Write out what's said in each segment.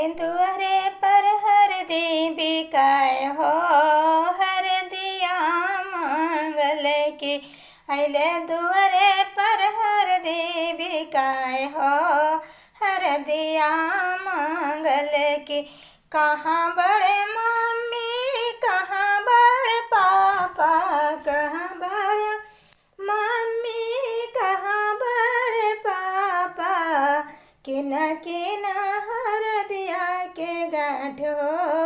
दुआरे पर हरदी बिकाय हो, हरदिया मंगल की। अइले दुआरे पर हरदी बिकाय हो, हरदिया मंगल की। कहाँ बड़े मम्मी कहाँ बड़े पापा, कहाँ बड़े मम्मी कहाँ बड़े पापा। किन किन हरदिया के गाँठ हो,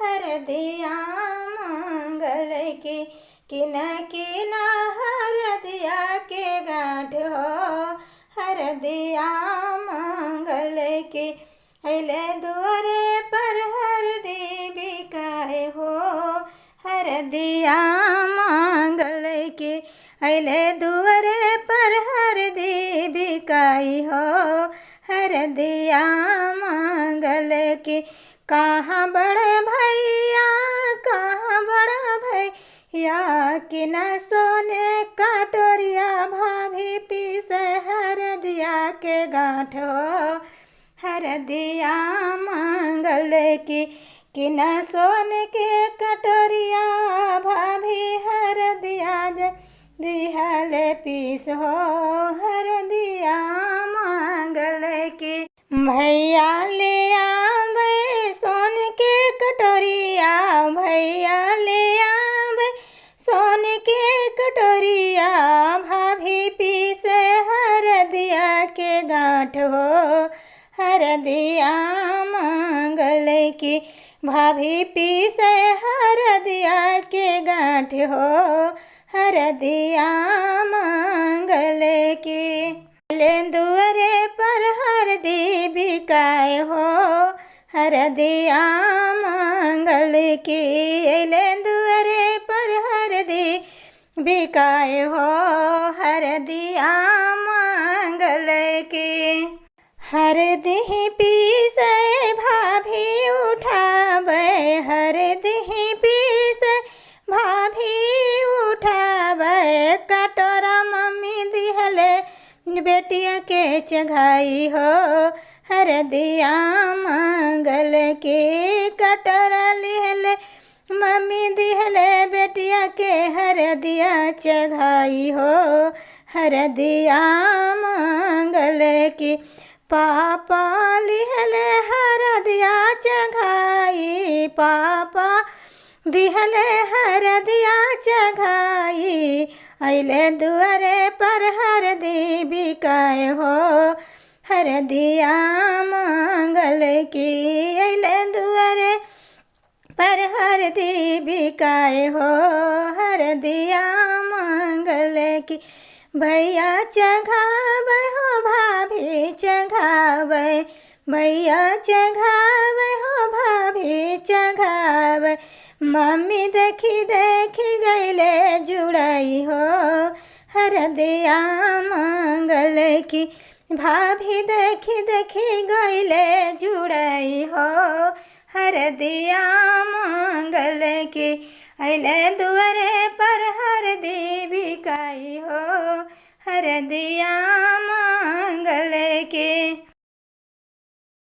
हरदिया मंगल की। किन किन हरदिया के गाँठ हो, हरदिया मंगल की। अइले दुआरे पर हरदी बिकाय हो, हरदिया मंगल की। अइले दुआरे पर हरदी बिकाई हो, हरदिया मंगल की। कहाँ बड़े भैया कहाँ बड़ा भैया, किन सोने कटोरिया भाभी पीसे हरदिया के गाँठ हो, हरदिया मंगल की। किन सोने के कटोरिया भाभी हरदिया दिहल पीस हो, हरदिया मंगल की। भैया ले आवे सोन के कटोरिया, भैया ले आवे सोन के कटोरिया भाभी पीसे हरदिया के गाँठ हो, हरदिया मंगल की। भाभी पीसे हरदिया के गाँठ हो, हरदिया मंगल की। अइले दुआरे पर हरदी बिकाय हो, हरदिया मंगल की। अइले दुआरे पर हरदी बिकाय हो, हरदिया मंगल की। हरदी पीसे भाभी उठावे, हरदी पीसे भाभी उठावे। कटोरा मम्मी दिहले बेटिया के चघाई हो, हरदिया मंगल के। कटोरा लिहले मम्मी दिहले बेटिया के हरदिया चघाई हो, हरदिया मंगल की। पापा लिहले हरदिया चघाई, पापा दिहले हरदिया चघाई। अइले दुआरे पर हरदी बिकाय हो, हरदिया मंगल की। अइले दुआरे पर हरदी बिकाय हो, हरदिया मंगल की। भैया चघावे हो भाभी चघावे, भैया चघावे हो भाभी चघावे। मम्मी देखी देखी गइले जुड़ाई हो, हरदिया मंगल की। भाभी देखी देखी गइले जुड़ाई हो, हरदिया मंगल की। अइले दुआरे पर हरदी बिकाई हो, हरदिया मंगल की।